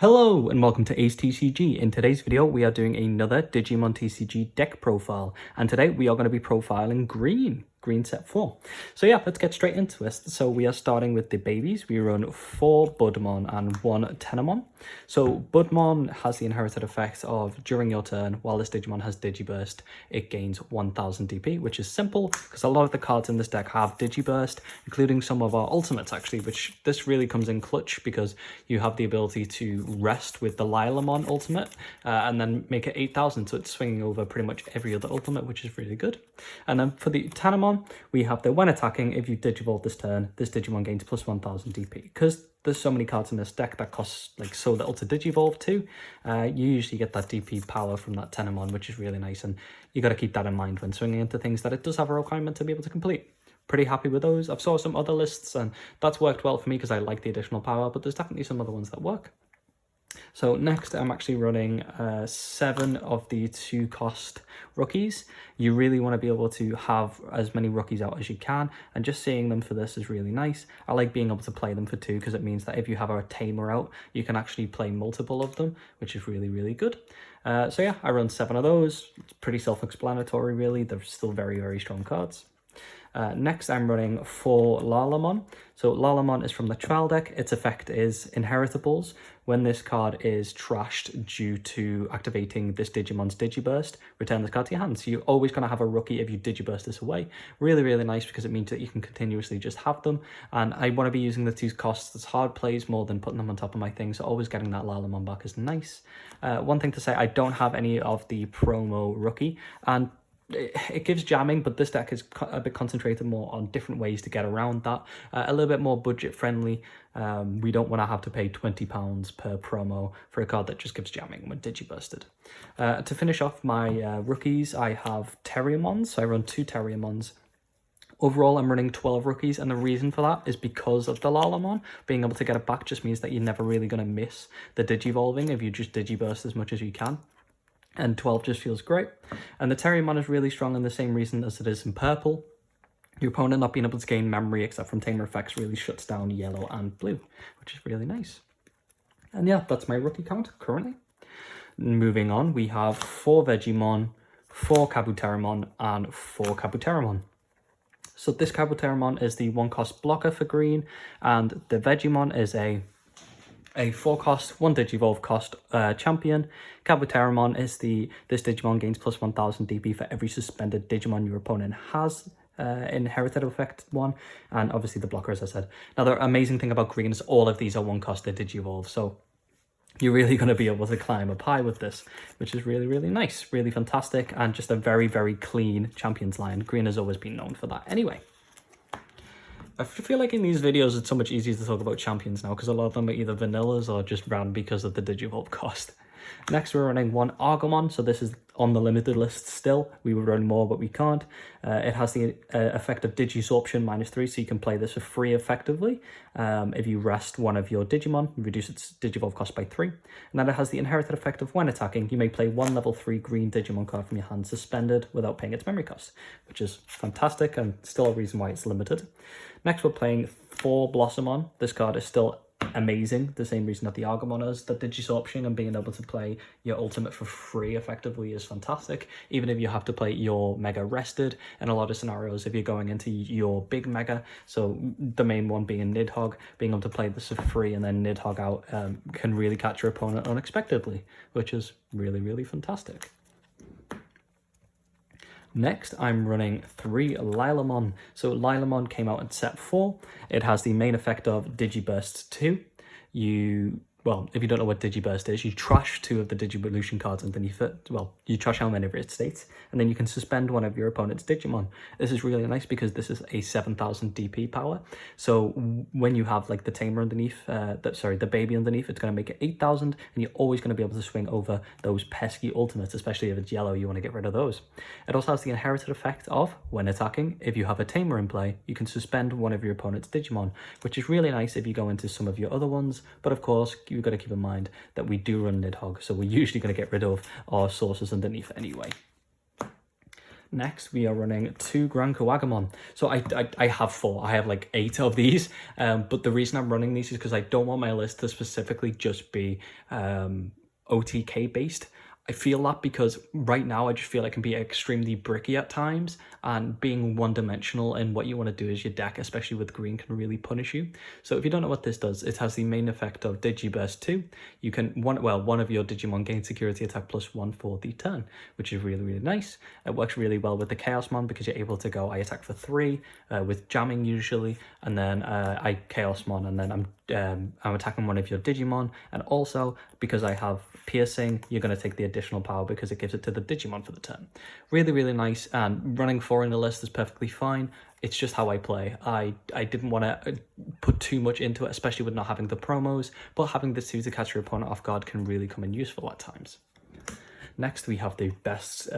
Hello and welcome to Ace TCG. In today's video we are doing another Digimon TCG deck profile, and today we are going to be profiling green set 4. So yeah, let's get straight into it. So we are starting with the babies. We run 4 Budmon and 1 Tenemon. So Budmon has the inherited effect of during your turn, while this Digimon has Digiburst, it gains 1000 DP, which is simple because a lot of the cards in this deck have Digiburst, including some of our ultimates actually, which this really comes in clutch because you have the ability to rest with the Lilamon ultimate and then make it 8000, so it's swinging over pretty much every other ultimate, which is really good. And then for the Tenemon, we have that when attacking, if you Digivolve this turn, this Digimon gains plus 1000 DP. Because there's so many cards in this deck that cost like so little to Digivolve to, you usually get that DP power from that Tenemon, which is really nice, and you got to keep that in mind when swinging into things that it does have a requirement to be able to complete. Pretty happy with those. I've saw some other lists and that's worked well for me because I like the additional power, but there's definitely some other ones that work. So next I'm actually running 7 of the 2-cost rookies. You really want to be able to have as many rookies out as you can, and just seeing them for this is really nice. I like being able to play them for 2 because it means that if you have a Tamer out, you can actually play multiple of them, which is really, really good. So yeah, I run 7 of those. It's pretty self-explanatory really. They're still very, very strong cards. Next, I'm running 4 Lilamon. So Lilamon is from the trial deck. Its effect is Inheritables. When this card is trashed due to activating this Digimon's Digiburst, return this card to your hand. So you're always going to have a rookie if you Digiburst this away. Really, really nice because it means that you can continuously just have them. And I want to be using the 2 costs as hard plays more than putting them on top of my thing. So always getting that Lilamon back is nice. One thing to say, I don't have any of the promo rookie, and it gives jamming, but this deck is a bit concentrated more on different ways to get around that. A little bit more budget friendly. We don't want to have to pay £20 per promo for a card that just gives jamming when Digibursted. To finish off my rookies, I have Terriermons. So I run 2 Terriermons. Overall, I'm running 12 rookies, and the reason for that is because of the Lilamon. Being able to get it back just means that you're never really going to miss the Digivolving if you just Digiburst as much as you can. And 12 just feels great. And the Terriermon is really strong in the same reason as it is in purple. Your opponent not being able to gain memory except from Tamer effects really shuts down yellow and blue, which is really nice. And yeah, that's my rookie count currently. Moving on, we have 4 Vegiemon, 4 Kabuterimon, and 4 Kabuterimon. So this Kabuterimon is the 1-cost blocker for green, and the Vegiemon is a 4-cost, 1 Digivolve cost champion. Kabuterimon is this Digimon gains plus 1000 DP for every suspended Digimon your opponent has. Inherited effect 1, and obviously the blocker, as I said. Now the amazing thing about green is all of these are 1-cost, they Digivolve, so you're really going to be able to climb up high with this, which is really, really nice, really fantastic, and just a very, very clean champions line. Green has always been known for that anyway. I feel like in these videos it's so much easier to talk about champions now because a lot of them are either vanillas or just ran because of the Digivolve cost. Next we're running 1 Argomon, so this is on the limited list still. We would run more but we can't. It has the effect of Digisorption -3, so you can play this for free effectively. If you rest one of your Digimon, you reduce its Digivolve cost by 3. And then it has the inherited effect of when attacking, you may play 1 level 3 green Digimon card from your hand suspended without paying its memory cost, which is fantastic and still a reason why it's limited. Next we're playing 4 Blossomon. This card is still amazing, the same reason that the Argomon is. The Digisorption and being able to play your ultimate for free effectively is fantastic, even if you have to play your Mega rested in a lot of scenarios if you're going into your big Mega. So the main one being Nidhogg, being able to play this for free and then Nidhogg out can really catch your opponent unexpectedly, which is really, really fantastic. Next, I'm running 3 Lilamon. So Lilamon came out in set 4. It has the main effect of Digiburst 2. Well, if you don't know what Digiburst is, you trash 2 of the Digivolution cards underneath it. Well, you trash how many of it states, and then you can suspend one of your opponent's Digimon. This is really nice because this is a 7000 DP power. So when you have like the Tamer underneath, the baby underneath, it's going to make it 8000, and you're always going to be able to swing over those pesky ultimates, especially if it's yellow, you want to get rid of those. It also has the inherited effect of, when attacking, if you have a Tamer in play, you can suspend one of your opponent's Digimon, which is really nice if you go into some of your other ones, but of course, you've got to keep in mind that we do run Nidhogg, so we're usually going to get rid of our sources underneath anyway. Next, we are running 2 Grand Kawagamon. So I have 4. I have like 8 of these. But the reason I'm running these is because I don't want my list to specifically just be OTK based. I feel that because right now I just feel it can be extremely bricky at times, and being one-dimensional in what you want to do is your deck, especially with green, can really punish you. So if you don't know what this does, it has the main effect of Digiburst 2. You can, one of your Digimon gain security attack +1 for the turn, which is really, really nice. It works really well with the Chaosmon because you're able to go, I attack for 3 with jamming usually, and then I Chaosmon, and then I'm attacking one of your Digimon, and also because I have piercing, you're going to take the additional power because it gives it to the Digimon for the turn. Really, really nice, and running 4 in the list is perfectly fine. It's just how I play. I didn't want to put too much into it, especially with not having the promos, but having the 2 to catch your opponent off guard can really come in useful at times. Next, we have the best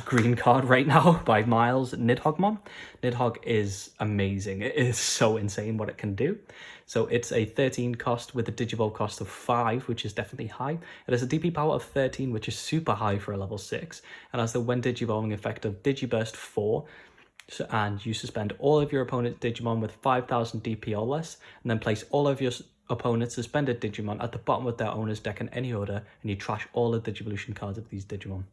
green card right now by miles, Nidhoggmon. Nidhogg is amazing. It is so insane what it can do. So it's a 13 cost with a Digivolve cost of 5, which is definitely high. It has a DP power of 13, which is super high for a level 6. And has the when Digivolving effect of Digiburst 4. And you suspend all of your opponent's Digimon with 5,000 DP or less, and then place all of your opponent's suspended Digimon at the bottom of their owner's deck in any order, and you trash all the Digivolution cards of these Digimon.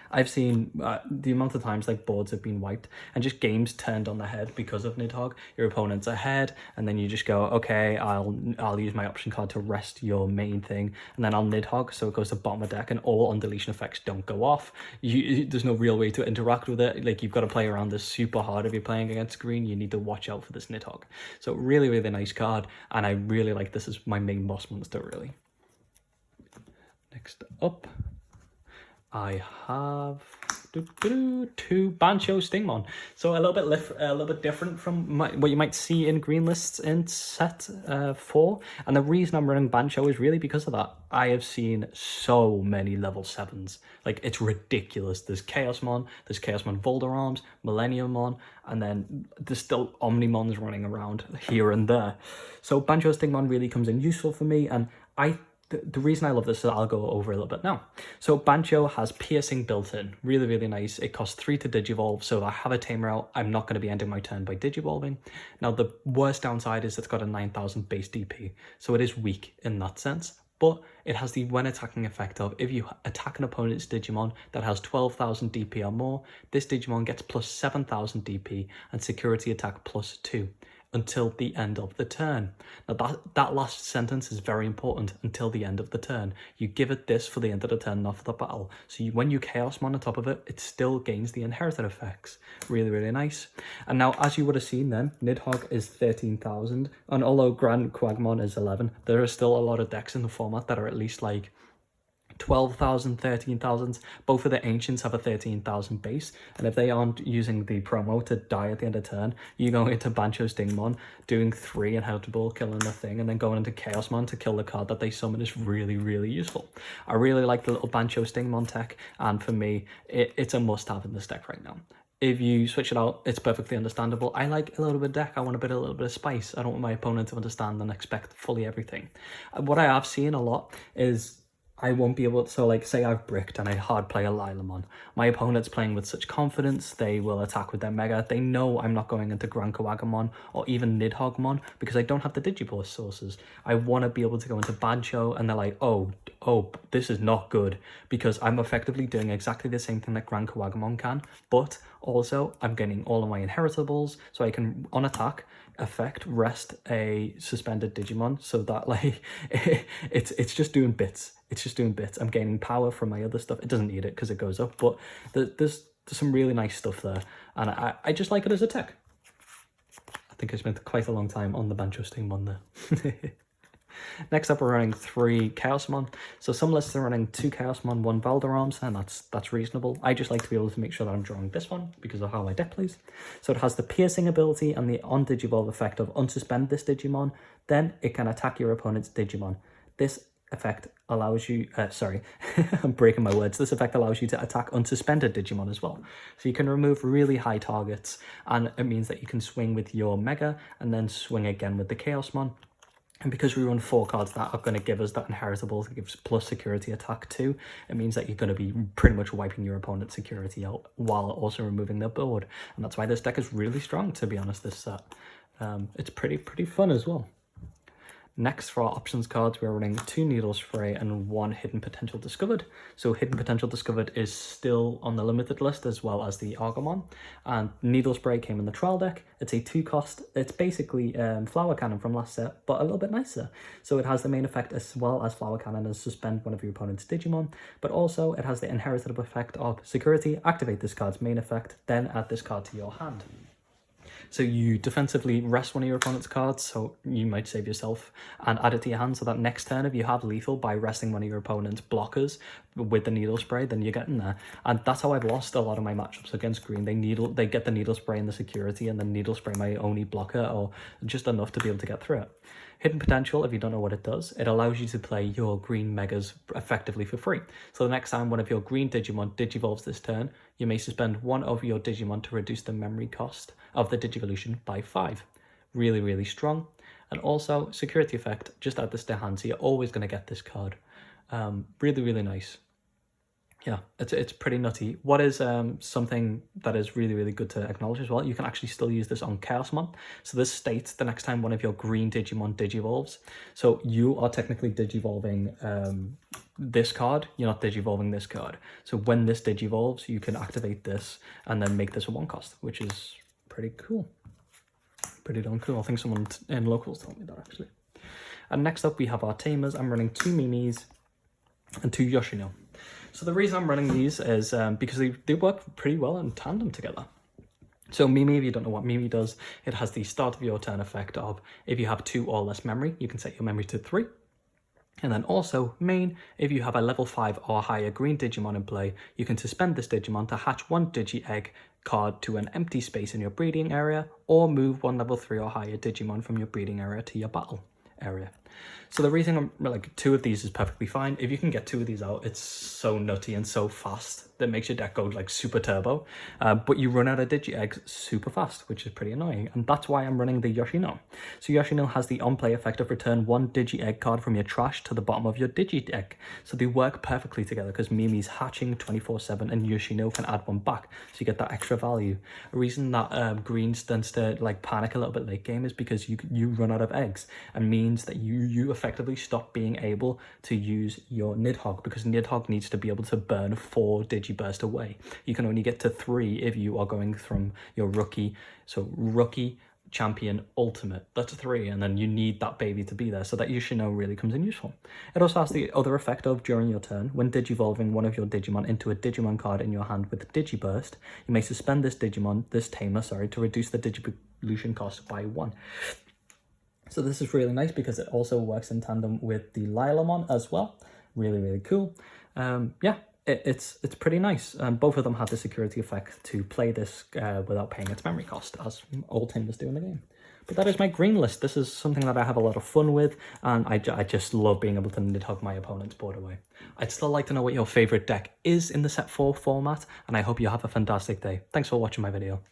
I've seen the amount of times like boards have been wiped and just games turned on the head because of Nidhogg. Your opponent's ahead, and then you just go, okay, I'll use my option card to rest your main thing, and then I'll Nidhogg, so it goes to bottom of deck, and all undeletion effects don't go off. There's no real way to interact with it. Like, you've got to play around this super hard if you're playing against green. You need to watch out for this Nidhogg. So really, really nice card, and I really like this as my main boss monster, really. Next up, I have 2 Bancho Stingmon. So a little bit different from what you might see in green lists in set 4. And the reason I'm running Bancho is really because of that. I have seen so many level 7s. Like, it's ridiculous. There's Chaosmon, Volderarms, Millenniummon, and then there's still Omnimons running around here and there. So Bancho Stingmon really comes in useful for me, and the reason I love this is I'll go over a little bit now. So Bancho has piercing built in. Really, really nice. It costs 3 to Digivolve, so if I have a Tamer out, I'm not going to be ending my turn by Digivolving. Now, the worst downside is it's got a 9,000 base DP, so it is weak in that sense. But it has the when attacking effect of, if you attack an opponent's Digimon that has 12,000 DP or more, this Digimon gets plus 7,000 DP and security attack plus 2. Until the end of the turn. Now that last sentence is very important, until the end of the turn. You give it this for the end of the turn, not for the battle. So when you Chaosmon on top of it, it still gains the inherited effects. Really, really nice. And now, as you would have seen then, Nidhogg is 13,000, and although Grand Quagmon is 11, there are still a lot of decks in the format that are at least like 12,000, 13,000. Both of the ancients have a 13,000 base, and if they aren't using the promo to die at the end of turn, you go into Bancho Stingmon, doing 3 inheritable, killing the thing, and then going into Chaosmon to kill the card that they summon is really, really useful. I really like the little Bancho Stingmon tech, and for me, it's a must-have in this deck right now. If you switch it out, it's perfectly understandable. I like a little bit of deck. I want a little bit of spice. I don't want my opponent to understand and expect fully everything. What I have seen a lot is I won't be able to, so like say I've bricked and I hard play a Lilamon. My opponent's playing with such confidence, they will attack with their Mega. They know I'm not going into Grand Kawagamon or even Nidhoggmon because I don't have the Digiburst sources. I want to be able to go into Bancho, and they're like, oh, this is not good, because I'm effectively doing exactly the same thing that Grand Kawagamon can, but also I'm getting all of my inheritables, so I can, on attack, effect rest a suspended Digimon, so that like it's just doing bits. It's just doing bits. I'm gaining power from my other stuff. It doesn't need it because it goes up, but there's some really nice stuff there, and I just like it as a tech. I think I spent quite a long time on the Bancho Stingmon there. Next up, we're running 3 Chaosmon. So some lists are running 2 Chaosmon, 1 Valderarms, and that's reasonable. I just like to be able to make sure that I'm drawing this one because of how my deck plays. So it has the piercing ability and the on Digivolve effect of unsuspend this Digimon, then it can attack your opponent's Digimon. This effect allows you, I'm breaking my words. This effect allows you to attack unsuspended Digimon as well. So you can remove really high targets, and it means that you can swing with your Mega and then swing again with the Chaosmon. And because we run 4 cards that are going to give us that inheritable, that gives plus security attack too, it means that you're going to be pretty much wiping your opponent's security out while also removing their board. And that's why this deck is really strong, to be honest, this set. It's pretty fun as well. Next, for our options cards, we're running 2 Needle Spray and 1 Hidden Potential Discovered. So Hidden Potential Discovered is still on the limited list, as well as the Argomon. And Needle Spray came in the trial deck. It's a 2-cost. It's basically Flower Cannon from last set, but a little bit nicer. So it has the main effect as well as Flower Cannon as suspend one of your opponent's Digimon, but also it has the inheritable effect of security. Activate this card's main effect, then add this card to your hand. So you defensively rest one of your opponent's cards, so you might save yourself, and add it to your hand so that next turn, if you have lethal by resting one of your opponent's blockers with the Needle Spray, then you're getting there. And that's how I've lost a lot of my matchups against green. They get the Needle Spray and the security, and the Needle Spray my only blocker, or just enough to be able to get through it. Hidden Potential, if you don't know what it does, it allows you to play your green megas effectively for free. So the next time one of your green Digimon digivolves this turn, you may suspend one of your Digimon to reduce the memory cost of the Digivolution by 5. Really strong. And also, security effect, just add this to hand, so you're always going to get this card. Really nice. Yeah, it's pretty nutty. What is something that is really good to acknowledge as well, you can actually still use this on Chaosmon. So this states the next time one of your green Digimon digivolves. So you are technically digivolving this card, you're not digivolving this card. So when this digivolves, you can activate this and then make this a 1-cost, which is pretty cool. Pretty darn cool. I think someone in locals told me that actually. And next up we have our Tamers. I'm running 2 Mimis and 2 Yoshino. So the reason I'm running these is because they work pretty well in tandem together. So Mimi, if you don't know what Mimi does, it has the start of your turn effect of if you have 2 or less memory, you can set your memory to 3. And then also main, if you have a level 5 or higher green Digimon in play, you can suspend this Digimon to hatch 1 Digi-Egg card to an empty space in your breeding area, or move 1 level 3 or higher Digimon from your breeding area to your battle area. So the reason I'm like 2 of these is perfectly fine. If you can get 2 of these out, it's so nutty and so fast that makes your deck go like super turbo. But you run out of Digi-Eggs super fast, which is pretty annoying. And that's why I'm running the Yoshino. So Yoshino has the on-play effect of return 1 Digi-Egg card from your trash to the bottom of your Digi-Deck. So they work perfectly together because Mimi's hatching 24/7 and Yoshino can add 1 back. So you get that extra value. A reason that green tends to like panic a little bit late game is because you run out of eggs, and means that you effectively stop being able to use your Nidhogg, because Nidhogg needs to be able to burn 4 Digiburst away. You can only get to 3 if you are going from your rookie. So rookie, champion, ultimate, that's 3, and then you need that baby to be there, so that Yoshino really comes in useful. It also has the other effect of during your turn, when digivolving one of your Digimon into a Digimon card in your hand with Digiburst, you may suspend this Tamer, to reduce the Digivolution cost by 1. So this is really nice because it also works in tandem with the Lilamon as well. Really cool. Yeah, it's pretty nice. Both of them have the security effect to play this without paying its memory cost, as all Tamers do in the game. But that is my green list. This is something that I have a lot of fun with, and I just love being able to Nidhogg my opponent's board away. I'd still like to know what your favorite deck is in the set 4 format, and I hope you have a fantastic day. Thanks for watching my video.